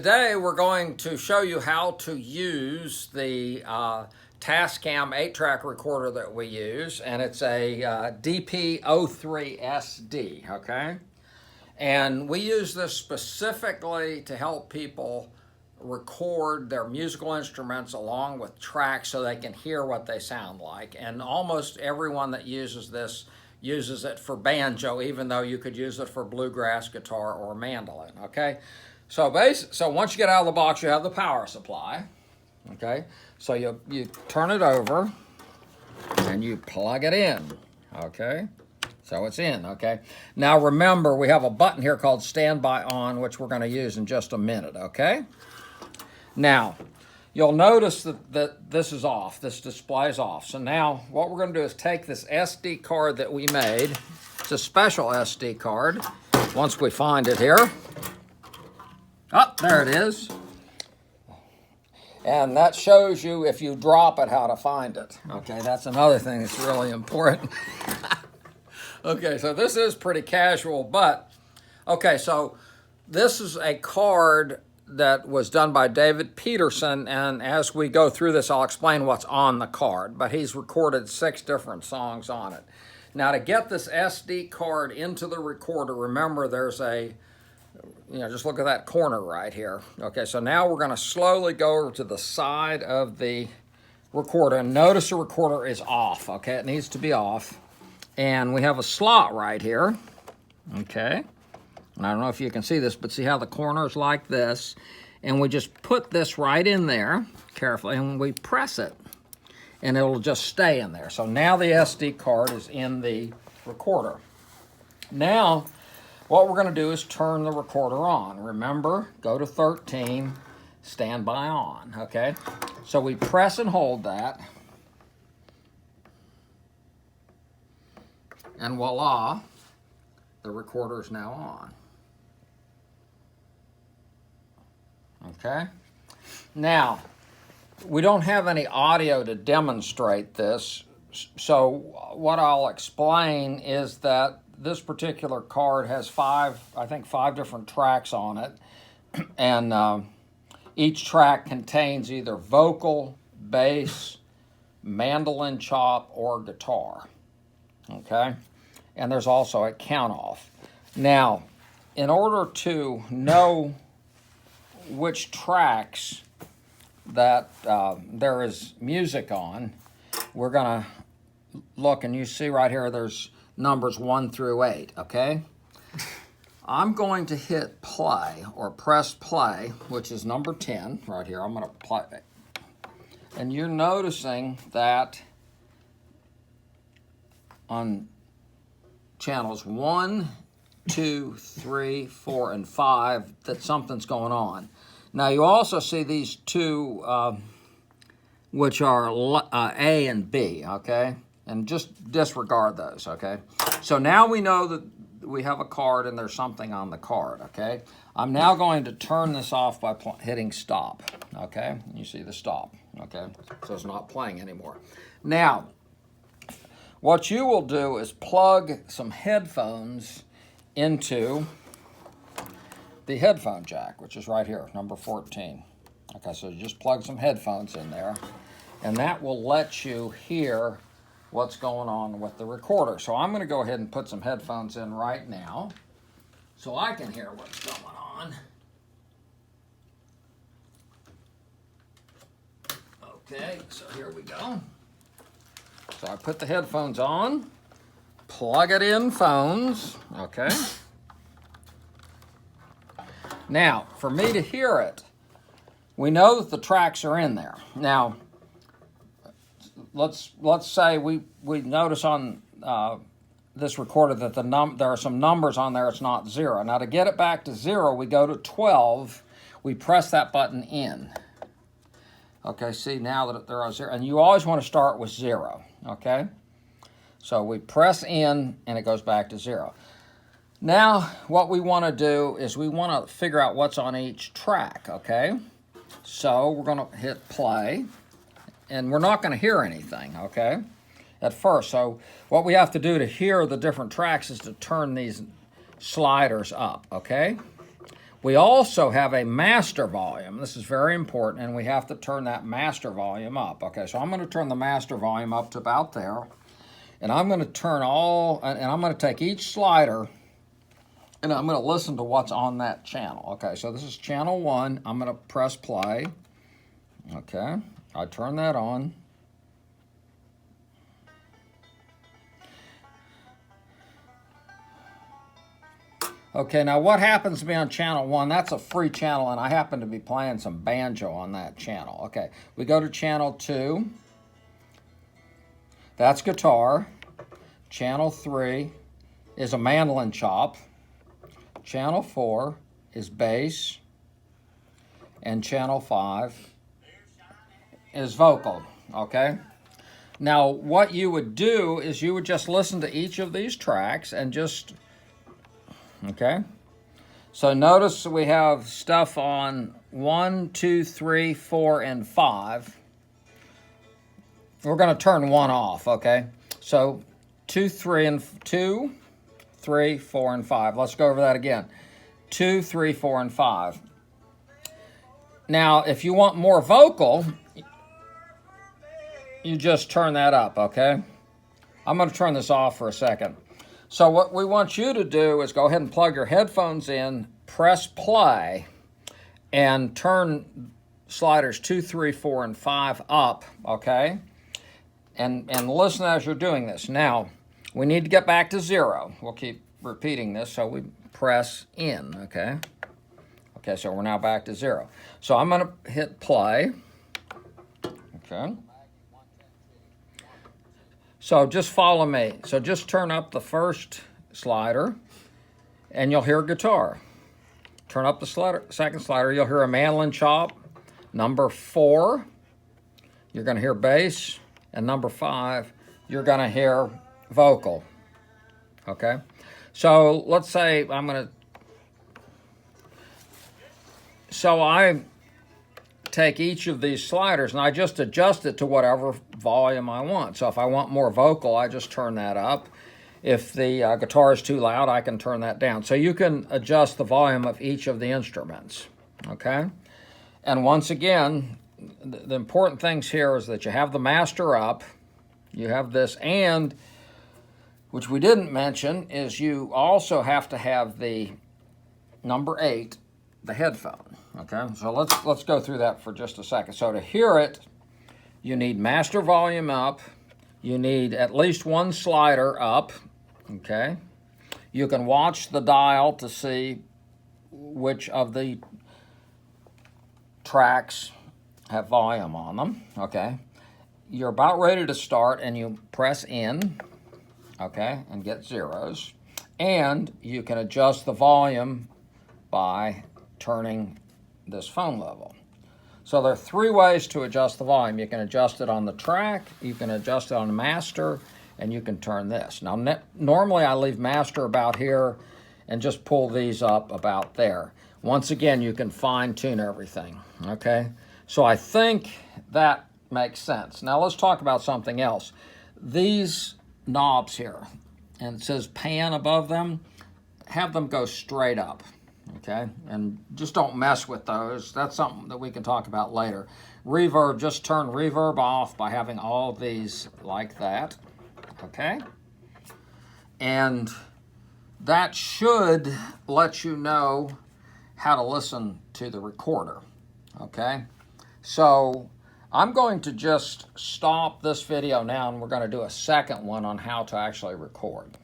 Today we're going to show you how to use the Tascam 8-track recorder that we use, and it's a DP-03SD, okay? And we use this specifically to help people record their musical instruments along with tracks so they can hear what they sound like. And almost everyone that uses this uses it for banjo, even though you could use it for bluegrass, guitar, or mandolin, okay? So once you get out of the box, you have the power supply, okay? So you turn it over and you plug it in, okay? So it's in, okay? Now remember, we have a button here called Standby On, which we're going to use in just a minute, okay? Now, you'll notice that this is off. This display is off. So now what we're going to do is take this SD card that we made. It's a special SD card. Once we find it here. Oh, there it is. And that shows you, if you drop it, how to find it. Okay, that's another thing that's really important. Okay, so this is pretty casual, but, okay, so this is a card that was done by David Peterson, and as we go through this, I'll explain what's on the card, but he's recorded 6 different songs on it. Now, to get this SD card into the recorder, remember there's a, just look at that corner right here. Okay, so now we're going to slowly go over to the side of the recorder, and notice the recorder is off, okay? It needs to be off. And we have a slot right here, okay? And I don't know if you can see this, but see how the corner's like this? And we just put this right in there, carefully, and we press it, and it'll just stay in there. So now the SD card is in the recorder. Now, what we're going to do is turn the recorder on. Remember, go to 13, standby on, okay? So we press and hold that. And voila, the recorder is now on. Okay? Now, we don't have any audio to demonstrate this, so what I'll explain is that this particular card has 5 different tracks on it, and each track contains either vocal, bass, mandolin chop, or guitar, okay? And there's also a count-off. Now, in order to know which tracks that there is music on, we're going to look, and you see right here there's numbers 1 through 8, okay? I'm going to hit play, or press play, which is number 10 right here. I'm going to play it. And you're noticing that on channels 1, 2, 3, 4, and 5 that something's going on. Now you also see these 2 which are A and B, okay? And just disregard those, okay? So now we know that we have a card and there's something on the card, okay? I'm now going to turn this off by hitting stop, okay? You see the stop, okay? So it's not playing anymore. Now, what you will do is plug some headphones into the headphone jack, which is right here, number 14. Okay, so you just plug some headphones in there, and that will let you hear what's going on with the recorder. So I'm going to go ahead and put some headphones in right now so I can hear what's going on. Okay, so here we go. So I put the headphones on, plug it in phones, okay? Now, for me to hear it, we know that the tracks are in there. Now, let's say we notice on this recorder that there are some numbers on there. It's not 0. Now to get it back to 0, we go to 12. We press that button in. Okay, see now that there are 0, and you always want to start with 0. Okay, so we press in and it goes back to 0. Now what we want to do is we want to figure out what's on each track. Okay, so we're going to hit play. And we're not going to hear anything, okay, at first. So what we have to do to hear the different tracks is to turn these sliders up, okay? We also have a master volume. This is very important, and we have to turn that master volume up. Okay, so I'm going to turn the master volume up to about there, and I'm going to turn and I'm going to take each slider, and I'm going to listen to what's on that channel. Okay, so this is channel 1. I'm going to press play. Okay, I turn that on. Okay, now what happens to me on channel 1, that's a free channel, and I happen to be playing some banjo on that channel. Okay, we go to channel 2. That's guitar. Channel 3 is a mandolin chop. Channel 4 is bass. And channel 5 is vocal, okay? Now, what you would do is you would just listen to each of these tracks and just... Okay, so notice we have stuff on 1, 2, 3, 4, and 5. We're going to turn 1 off, okay? So 2, 3, 4, and 5. Let's go over that again. 2, 3, 4, and 5. Now, if you want more vocal, you just turn that up, okay? I'm going to turn this off for a second. So what we want you to do is go ahead and plug your headphones in, press play, and turn sliders 2, 3, 4, and 5 up, okay? And listen as you're doing this. Now, we need to get back to 0. We'll keep repeating this, so we press in, okay? Okay, so we're now back to 0. So I'm going to hit play, okay? So just follow me. So just turn up the first slider, and you'll hear guitar. Turn up the second slider, you'll hear a mandolin chop. Number 4, you're going to hear bass. And number 5, you're going to hear vocal. Okay? So let's say So I take each of these sliders and I just adjust it to whatever volume I want. So if I want more vocal, I just turn that up. If the guitar is too loud, I can turn that down. So you can adjust the volume of each of the instruments, okay? And once again, the important things here is that you have the master up, you have this, and, which we didn't mention, is you also have to have the number 8, the headphone. Okay, so let's go through that for just a second. So to hear it, you need master volume up. You need at least 1 slider up. Okay, you can watch the dial to see which of the tracks have volume on them. Okay, you're about ready to start, and you press in. Okay, and get zeros, and you can adjust the volume by turning this phone level. So there are 3 ways to adjust the volume. You can adjust it on the track, you can adjust it on the master, and you can turn this. Now, normally I leave master about here and just pull these up about there. Once again, you can fine-tune everything, okay? So I think that makes sense. Now let's talk about something else. These knobs here, and it says pan above them, have them go straight up. Okay, and just don't mess with those. That's something that we can talk about later. Reverb, just turn reverb off by having all these like that, okay? And that should let you know how to listen to the recorder, okay? So I'm going to just stop this video now, and we're going to do a second one on how to actually record.